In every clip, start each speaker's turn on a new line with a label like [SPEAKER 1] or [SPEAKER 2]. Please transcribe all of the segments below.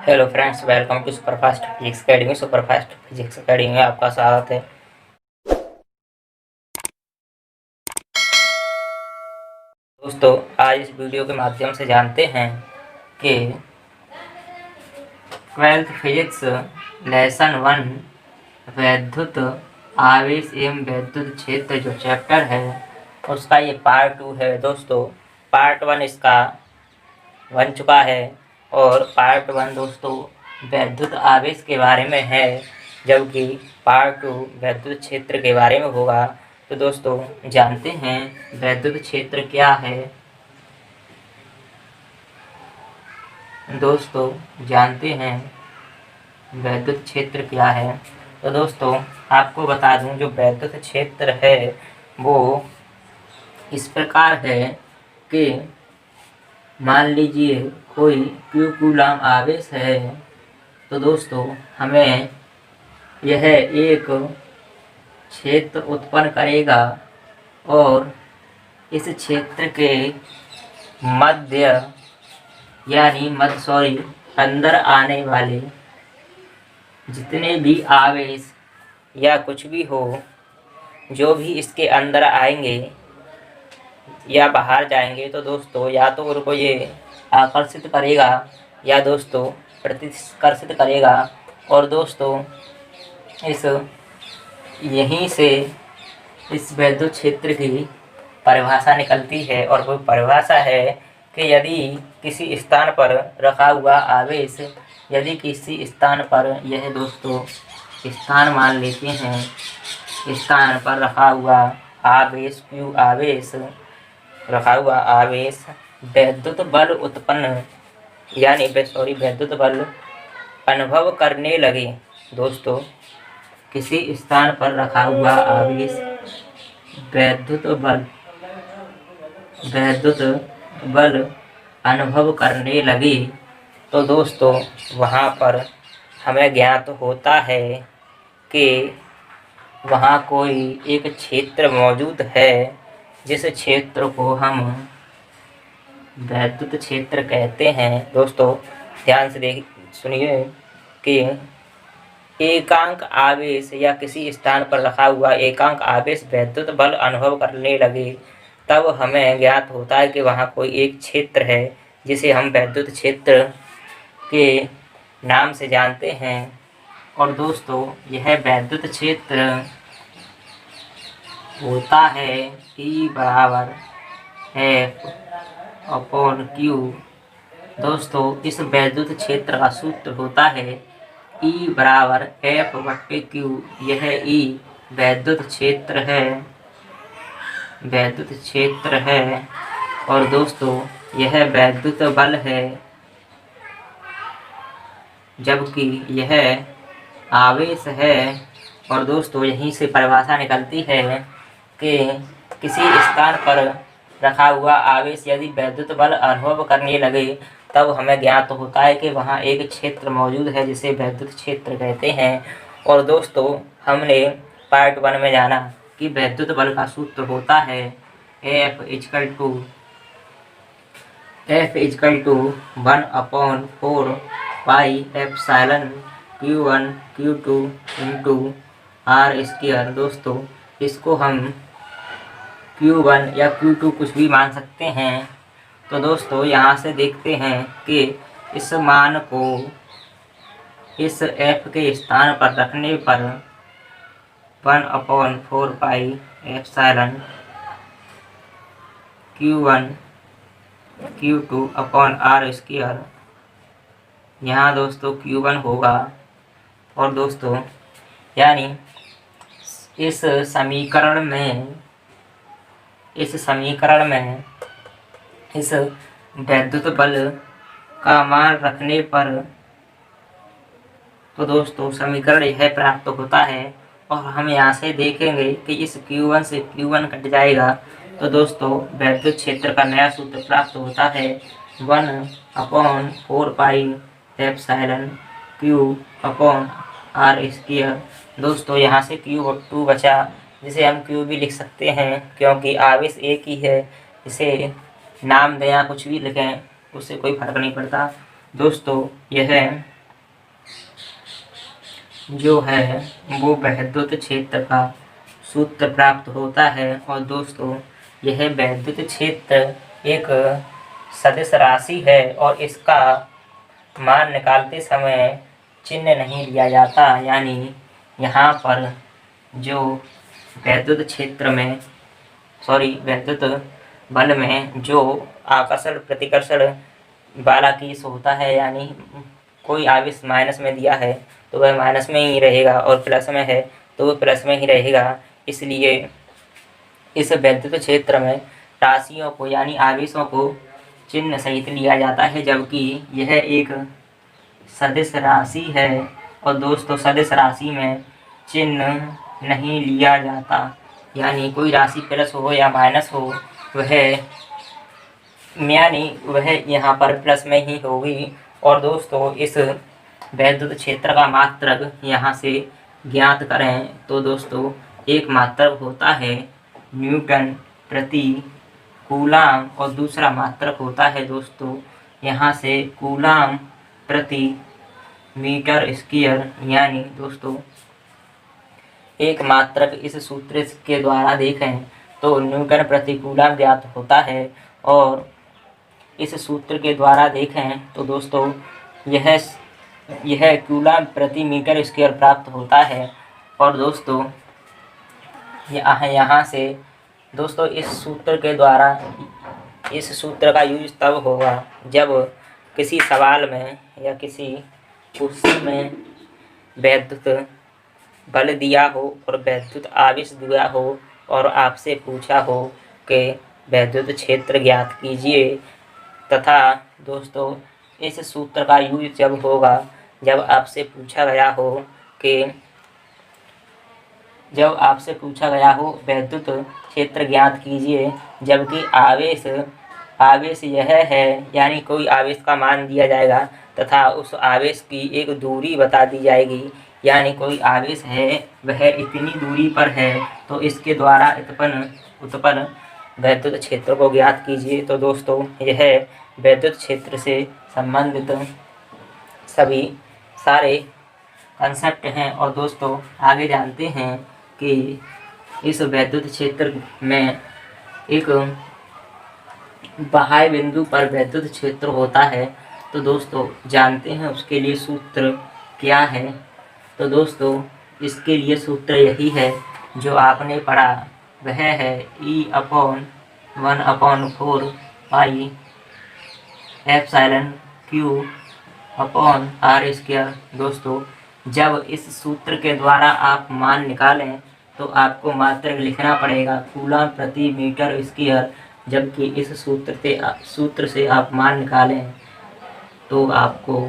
[SPEAKER 1] Hello friends, welcome to superfast physics academy. Superfast physics academy में आपका स्वागत है। दोस्तों, आज इस वीडियो के माध्यम से जानते हैं कि 12th फिजिक्स लेसन 1 वैद्युत आवेश एवं वैद्युत क्षेत्र जो चैप्टर है उसका ये पार्ट 2 है। दोस्तों, पार्ट 1 इसका बन चुका है और पार्ट 1 दोस्तों वैद्युत आवेश के बारे में है, जबकि पार्ट 2 वैद्युत क्षेत्र के बारे में होगा। तो दोस्तों जानते हैं वैद्युत क्षेत्र क्या है। दोस्तों जानते हैं वैद्युत क्षेत्र क्या है। तो दोस्तों आपको बता दूं, जो वैद्युत क्षेत्र है वो इस प्रकार है कि मान लीजिए कोई Q कूलाम आवेश है, तो दोस्तों हमें यह एक क्षेत्र उत्पन्न करेगा और इस क्षेत्र के मध्य अंदर आने वाले जितने भी आवेश या कुछ भी हो, जो भी इसके अंदर आएंगे या बाहर जाएंगे, तो दोस्तों या तो उनको ये आकर्षित करेगा या दोस्तों प्रतिकर्षित करेगा। और दोस्तों यहीं से इस वैद्युत क्षेत्र की परिभाषा निकलती है, और वो परिभाषा है कि यदि किसी स्थान पर रखा हुआ आवेश, यदि किसी स्थान पर यह दोस्तों स्थान मान लेते हैं, स्थान पर रखा हुआ आवेश Q आवेश रखा हुआ आवेश वैद्युत बल उत्पन्न वैद्युत बल अनुभव करने लगे। दोस्तों किसी स्थान पर रखा हुआ आवेश वैद्युत बल अनुभव करने लगे, तो दोस्तों वहाँ पर हमें ज्ञात होता है कि वहाँ कोई एक क्षेत्र मौजूद है, जिस क्षेत्र को हम वैद्युत क्षेत्र कहते हैं। दोस्तों ध्यान से सुनिए कि एकांक आवेश या किसी स्थान पर रखा हुआ एकांक आवेश वैद्युत बल अनुभव करने लगे, तब हमें ज्ञात होता है कि वहाँ कोई एक क्षेत्र है, जिसे हम वैद्युत क्षेत्र के नाम से जानते हैं। और दोस्तों यह वैद्युत क्षेत्र होता है E बराबर F/Q। दोस्तों इस वैद्युत क्षेत्र का सूत्र होता है E बराबर F/Q। यह E वैद्युत क्षेत्र है और दोस्तों यह वैद्युत बल है, जबकि यह आवेश है। और दोस्तों यहीं से परिभाषा निकलती है कि किसी स्थान पर रखा हुआ आवेश यदि वैद्युत बल अनुभव करने लगे, तब हमें ज्ञात होता है कि वहाँ एक क्षेत्र मौजूद है, जिसे वैद्युत क्षेत्र कहते हैं। और दोस्तों हमने पार्ट 1 में जाना कि वैद्युत बल का सूत्र होता है F=1/4πε Q1 Q2 × R²। दोस्तों इसको हम Q1 या Q2 कुछ भी मान सकते हैं। तो दोस्तों यहाँ से देखते हैं कि इस मान को इस F के स्थान पर रखने पर 1/4πε Q1 Q2/R²। यहाँ दोस्तों Q1 होगा। और दोस्तों यानी इस समीकरण में इस वैद्युत बल का मान रखने पर तो दोस्तों समीकरण यह प्राप्त होता है। और हम यहाँ से देखेंगे कि इस Q1 से Q1 कट जाएगा, तो दोस्तों वैद्युत क्षेत्र का नया सूत्र प्राप्त होता है 1/4πε दोस्तों यहाँ से Q2 बचा, जिसे हम Q भी लिख सकते हैं, क्योंकि आवेश एक ही है। इसे नाम दें या कुछ भी लिखें, उससे कोई फर्क नहीं पड़ता। दोस्तों यह जो है वो वैद्युत क्षेत्र का सूत्र प्राप्त होता है। और दोस्तों यह वैद्युत क्षेत्र एक सदिश राशि है और इसका मान निकालते समय चिन्ह नहीं लिया जाता, यानी यहाँ पर जो वैद्युत क्षेत्र में वैद्युत बल में जो आकर्षण प्रतिकर्षण वाला केस होता है, यानी कोई आवेश माइनस में दिया है तो वह माइनस में ही रहेगा और प्लस में है तो वह प्लस में ही रहेगा। इसलिए इस वैद्युत क्षेत्र में राशियों को यानी आवेशों को चिन्ह सहित लिया जाता है, जबकि यह एक सदिश राशि है। और दोस्तों सदिश राशि में चिन्ह नहीं लिया जाता, यानी कोई राशि प्लस हो या माइनस हो वह यहाँ पर प्लस में ही होगी। और दोस्तों इस वैद्युत क्षेत्र का मात्रक यहाँ से ज्ञात करें तो दोस्तों एक मात्रक होता है न्यूटन प्रति कूलाम और दूसरा मात्रक होता है दोस्तों यहाँ से कूलाम प्रति मीटर स्क्वायर। यानी दोस्तों एक मात्रक इस सूत्र के द्वारा देखें तो न्यूटन प्रति कूलाम ज्ञात होता है, और इस सूत्र के द्वारा देखें तो दोस्तों यह कूलाम प्रति मीटर स्क्वायर प्राप्त होता है। और दोस्तों यहाँ से दोस्तों इस सूत्र के द्वारा इस सूत्र का यूज तब होगा जब किसी सवाल में या किसी क्वेश्चन में वैद्युत बल दिया हो और वैद्युत आवेश दिया हो और आपसे पूछा हो कि वैद्युत क्षेत्र ज्ञात कीजिए, तथा दोस्तों इस सूत्र का यूज जब होगा जब आपसे पूछा गया हो वैद्युत क्षेत्र ज्ञात कीजिए, जबकि आवेश यह है, यानी कोई आवेश का मान दिया जाएगा तथा उस आवेश की एक दूरी बता दी जाएगी, यानी कोई आवेश है वह इतनी दूरी पर है तो इसके द्वारा उत्पन्न वैद्युत क्षेत्र को ज्ञात कीजिए। तो दोस्तों यह वैद्युत क्षेत्र से संबंधित सभी सारे कंसेप्ट हैं। और दोस्तों आगे जानते हैं कि इस वैद्युत क्षेत्र में एक बाह्य बिंदु पर वैद्युत क्षेत्र होता है, तो दोस्तों जानते हैं उसके लिए सूत्र क्या है। तो दोस्तों इसके लिए सूत्र यही है जो आपने पढ़ा, वह है E/1/4 pi epsilon Q upon R²। दोस्तों जब इस सूत्र के द्वारा आप मान निकालें तो आपको मात्रक लिखना पड़ेगा कूलाम प्रति मीटर स्क्वायर, जबकि इस सूत्र से आप मान निकालें तो आपको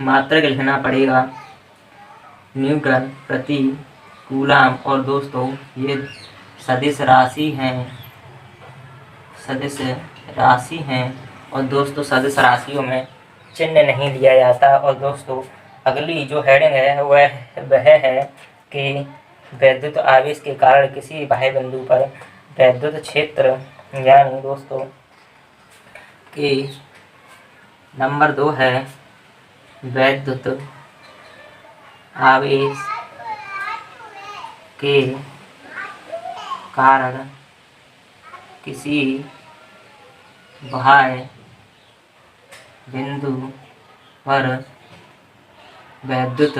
[SPEAKER 1] मात्रक लिखना पड़ेगा न्यूटन प्रति कूलाम। और दोस्तों ये सदिश राशि हैं और दोस्तों सदिश राशियों में चिन्ह नहीं लिया जाता। और दोस्तों अगली जो हेडिंग है वह है कि वैद्युत आवेश के कारण किसी बाह्य बिंदु पर वैद्युत क्षेत्र, यानी दोस्तों कि नंबर 2 है वैद्युत आवेश के कारण किसी बाह्य बिंदु पर वैद्युत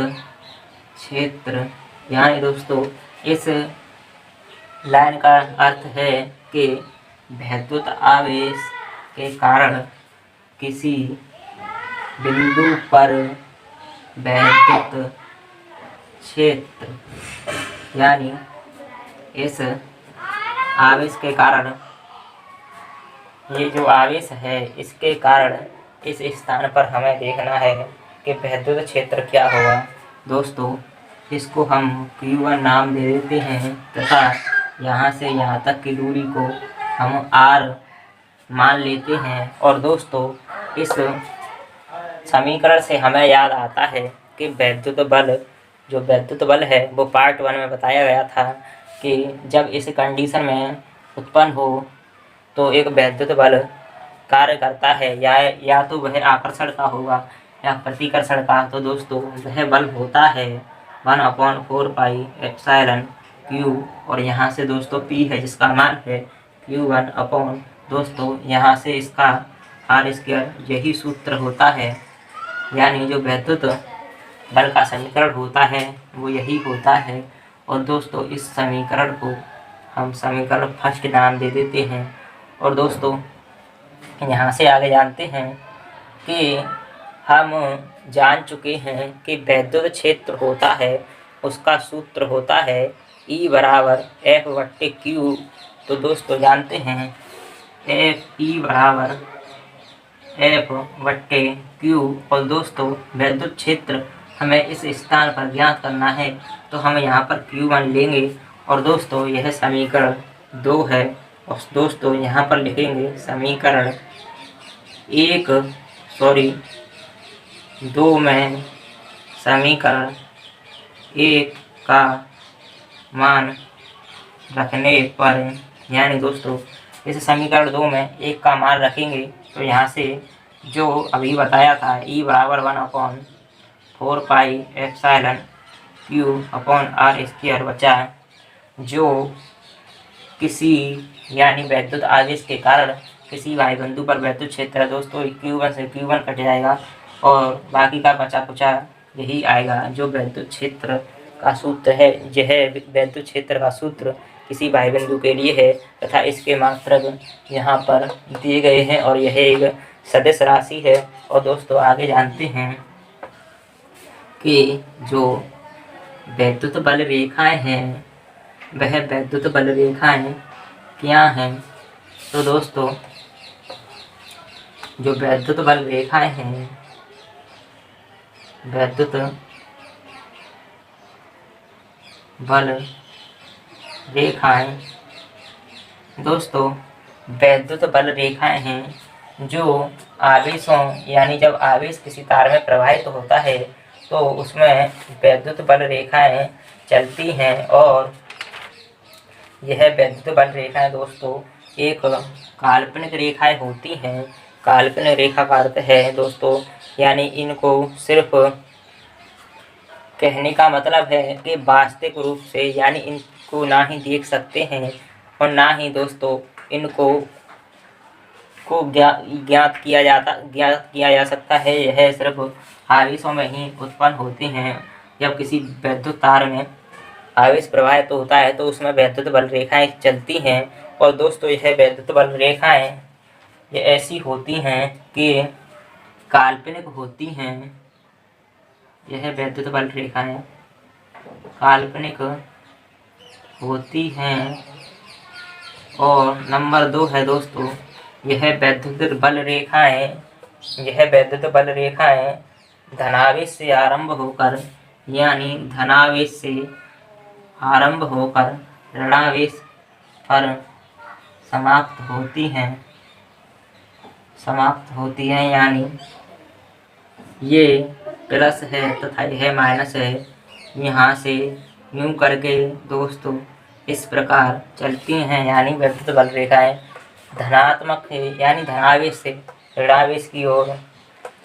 [SPEAKER 1] क्षेत्र, यानी दोस्तों इस लाइन का अर्थ है कि वैद्युत आवेश के कारण किसी बिंदु पर वैद्युत क्षेत्र, यानी इस आवेश के कारण ये जो आवेश है इसके कारण इस स्थान पर हमें देखना है कि वैद्युत क्षेत्र क्या होगा। दोस्तों इसको हम Q1 नाम दे देते हैं तथा यहाँ से यहाँ तक की दूरी को हम R मान लेते हैं। और दोस्तों इस समीकरण से हमें याद आता है कि वैद्युत बल है वो पार्ट 1 में बताया गया था कि जब इस कंडीशन में उत्पन्न हो तो एक वैद्युत बल कार्य करता है, या तो वह आकर्षण का होगा या प्रतिकर्षण का, तो दोस्तों वह बल होता है 1/4πε और यहाँ से दोस्तों P है जिसका मान है Q1 अपॉन दोस्तों यहाँ से इसका r², यही सूत्र होता है। यानी जो वैद्युत बल का समीकरण होता है वो यही होता है। और दोस्तों इस समीकरण को हम समीकरण फर्स्ट नाम दे देते हैं। और दोस्तों यहाँ से आगे जानते हैं कि हम जान चुके हैं कि वैद्युत क्षेत्र होता है उसका सूत्र होता है E बराबर F/Q। तो दोस्तों जानते हैं E बराबर F/Q। और दोस्तों वैद्युत क्षेत्र हमें इस स्थान पर ज्ञात करना है तो हम यहाँ पर Q1 लेंगे। और दोस्तों यह समीकरण 2 है। और दोस्तों यहाँ पर लिखेंगे समीकरण 2 में समीकरण 1 का मान रखने पर, यानी दोस्तों इस समीकरण 2 में 1 का मान रखेंगे तो यहाँ से जो अभी बताया था E बराबर 1/4πε/Q/r² बचा, जो किसी यानी वैद्युत आवेश के कारण किसी वायु बिंदु पर वैद्युत क्षेत्र दोस्तों Q1 से Q1 कट जाएगा और बाकी का बचा कुचा यही आएगा। जो वैद्युत क्षेत्र का सूत्र है, यह वैद्युत क्षेत्र का सूत्र किसी वायु बिंदु के लिए है तथा इसके मात्रक यहाँ पर दिए गए हैं और यह एक सदिश राशि है। और दोस्तों आगे जानते हैं कि जो वैद्युत बल रेखाएं हैं वह वैद्युत बल रेखाएं क्या हैं। तो दोस्तों जो वैद्युत बल रेखाएं हैं, वैद्युत बल रेखाएं दोस्तों वैद्युत बल रेखाएं हैं जो आवेशों यानी जब आवेश किसी तार में प्रवाहित होता है तो उसमें वैद्युत बल रेखाएं चलती हैं। और यह वैद्युत बल रेखाएं दोस्तों एक काल्पनिक रेखाएं होती हैं। काल्पनिक रेखा का अर्थ है दोस्तों यानी इनको सिर्फ कहने का मतलब है कि वास्तविक रूप से यानी इनको ना ही देख सकते हैं और ना ही दोस्तों इनको ज्ञात किया जा सकता है। यह सिर्फ आवेशों में ही उत्पन्न होती हैं। जब किसी वैद्युत तार में आवेश प्रवाहित होता है तो उसमें वैद्युत बल रेखाएं चलती हैं। और दोस्तों यह वैद्युत बल रेखाएं ये ऐसी होती हैं कि काल्पनिक होती हैं। यह वैद्युत बल रेखाएं काल्पनिक होती हैं। और नंबर 2 है दोस्तों यह वैद्युत बल रेखाएं धनावेश से आरंभ होकर यानी धनावेश से आरंभ होकर ऋणावेश पर समाप्त होती हैं यानी ये प्लस है तथा यह माइनस है। यहाँ से यूं करके दोस्तों इस प्रकार चलती हैं। यानी वैद्युत बल रेखाएं धनात्मक है यानी धनावेश से ऋणावेश की ओर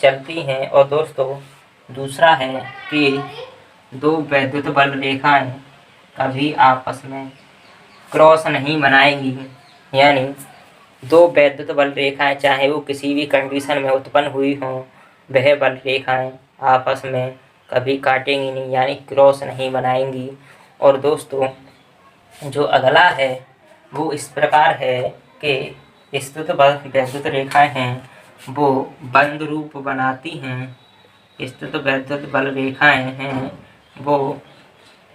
[SPEAKER 1] चलती हैं। और दोस्तों दूसरा है कि दो वैद्युत बल रेखाएं कभी आपस में क्रॉस नहीं बनाएंगी। यानी दो वैद्युत बल रेखाएं चाहे वो किसी भी कंडीशन में उत्पन्न हुई हों, वह बल रेखाएं आपस में कभी काटेंगी नहीं यानी क्रॉस नहीं बनाएंगी। और दोस्तों जो अगला है वो इस प्रकार है कि स्थित वैद्युत रेखाएं हैं वो बंद रूप बनाती हैं। स्थित वैद्युत बल रेखाएं हैं वो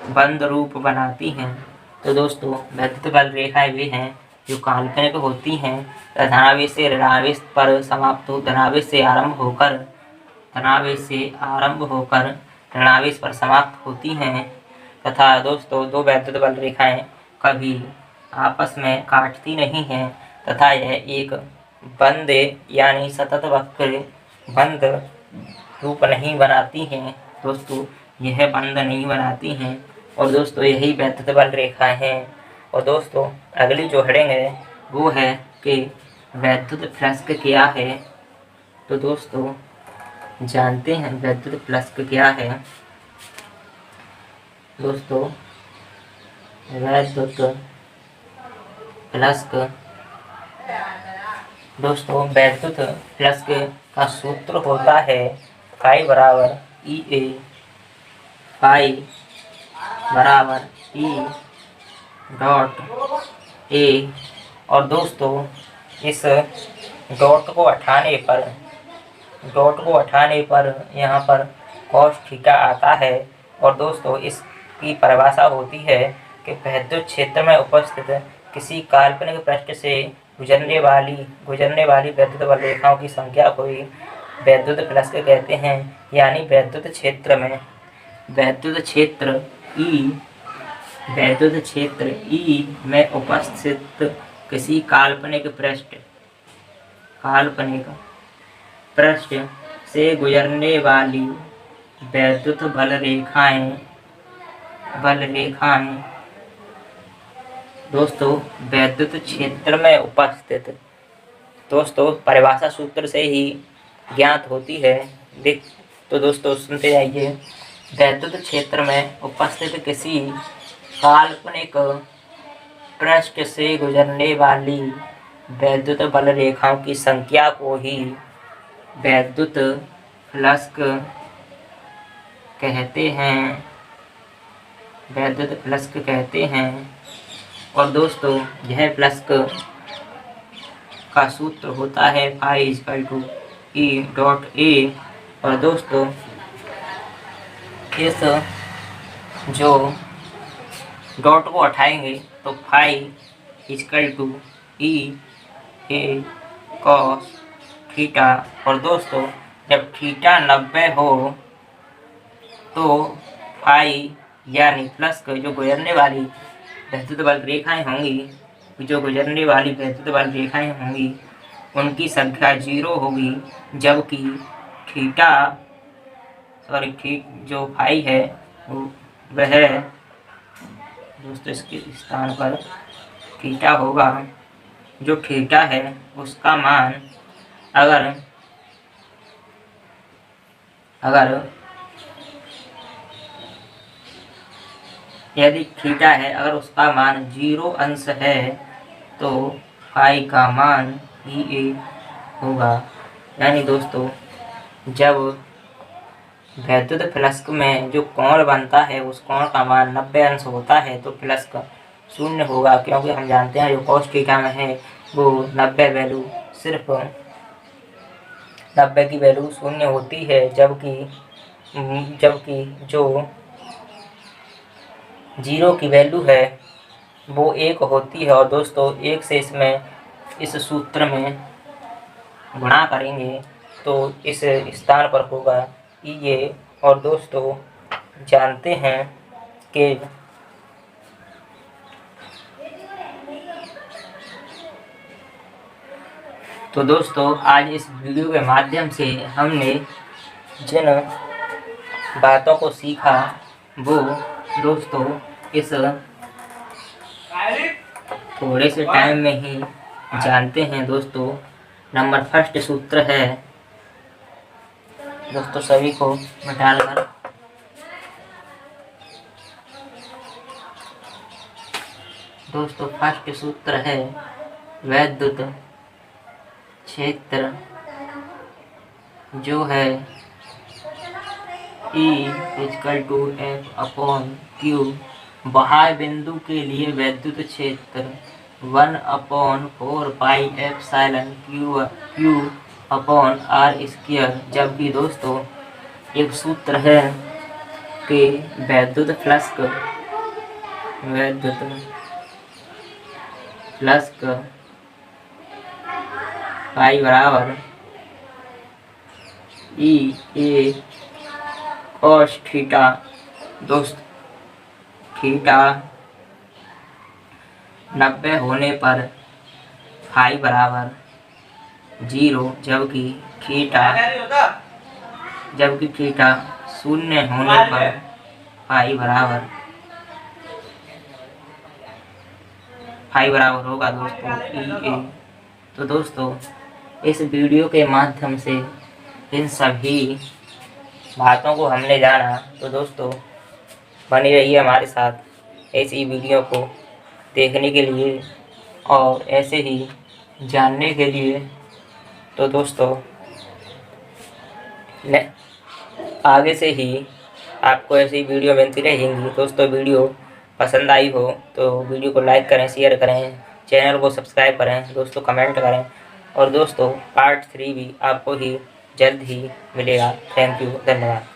[SPEAKER 1] बंद रूप बनाती हैं। तो दोस्तों वैद्युत बल रेखाएं वे हैं जो काल्पनिक होती हैं, धनावेश से ऋणावेश पर समाप्त हो धनावेश से आरंभ होकर ऋणावेश पर समाप्त होती हैं। तथा दोस्तों दो वैद्युत बल रेखाएं कभी आपस में काटती नहीं हैं तथा यह एक बंद यानी सतत वक्र बंद रूप नहीं बनाती हैं। दोस्तों यह बंद नहीं बनाती हैं। और दोस्तों यही वैद्युत बल रेखाएं हैं। और दोस्तों अगली जो हेडिंग है वो है कि वैद्युत फ्लक्स क्या है। तो दोस्तों जानते हैं वैद्युत फ्लक्स क्या है दोस्तों। वैद्युत फ्लक्स दोस्तों, वैद्युत फ्लक्स का सूत्र होता है फाई बराबर ई ए, फाई बराबर ई डॉट ए। और दोस्तों इस डॉट को हटाने पर यहाँ पर कॉस थीटा आता है। और दोस्तों इसकी परिभाषा होती है कि वैद्युत क्षेत्र में उपस्थित किसी काल्पनिक पृष्ठ से गुजरने वाली वैद्युत बल रेखाओं की संख्या को ही वैद्युत फ्लक्स कहते हैं। यानी वैद्युत क्षेत्र ई में उपस्थित किसी काल्पनिक पृष्ठ से गुजरने वाली वैद्युत बल रेखाएं दोस्तों वैद्युत क्षेत्र में उपस्थित, दोस्तों परिभाषा सूत्र से ही ज्ञात होती है। तो दोस्तों सुनते जाइए। वैद्युत क्षेत्र में उपस्थित किसी काल्पनिक पृष्ठ से गुजरने वाली वैद्युत बल रेखाओं की संख्या को ही वैद्युत फ्लक्स कहते हैं। और दोस्तों यह फ्लक्स का सूत्र होता है phi equal to E dot A. और दोस्तों इस जो डॉट को हटाएंगे तो phi equal to E A cos theta. और दोस्तों जब थीटा 90 हो तो फाई यानी फ्लक्स जो गुजरने वाली वैद्युत बल रेखाएं होंगी उनकी संख्या 0 होगी, जबकि जो फाई है वह दोस्तों इसके स्थान पर थीटा होगा। जो थीटा है उसका मान अगर यदि थीटा है अगर उसका मान 0 अंश है तो फाई का मान ई ए होगा। यानी दोस्तों जब वैद्युत फ्लक्स में जो कोण बनता है उस कोण का मान 90 अंश होता है तो फ्लक्स 0 होगा, क्योंकि हम जानते हैं जो कॉस थीटा में है वो 90 वैल्यू सिर्फ 90 की वैल्यू 0 होती है, जबकि जो 0 की वैल्यू है वो 1 होती है। और दोस्तों 1 से इस सूत्र में गुणा करेंगे तो इस स्थान पर होगा ये। और दोस्तों जानते हैं कि तो दोस्तों आज इस वीडियो के माध्यम से हमने जिन बातों को सीखा वो दोस्तों इस थोड़े से टाइम में ही जानते हैं। दोस्तों नंबर फर्स्ट सूत्र है दोस्तों, सभी को डालकर दोस्तों फर्स्ट सूत्र है वैद्युत क्षेत्र जो है E equal to F upon Q. बाह्य बिंदु के लिए वैद्युत क्षेत्र 1/4 pi epsilon Q upon R square. जबकि दोस्तों एक सूत्र है कि वैद्युत फ्लक्स पाई बराबर ई ए कॉस थीटा। दोस्त थीटा 90 होने पर फाई बराबर 0, जबकि थीटा 0 होने पर फाई बराबर होगा दोस्तों ई ए। तो दोस्तों इस वीडियो के माध्यम से इन सभी बातों को हमने जाना। तो दोस्तों बने रहिए हमारे साथ ऐसी वीडियो को देखने के लिए और ऐसे ही जानने के लिए। तो दोस्तों आगे से ही आपको ऐसी वीडियो मिलती रहेंगी। दोस्तों वीडियो पसंद आई हो तो वीडियो को लाइक करें, शेयर करें, चैनल को सब्सक्राइब करें, दोस्तों कमेंट करें। और दोस्तों पार्ट 3 भी आपको ही जल्द ही मिलेगा। थैंक यू, धन्यवाद।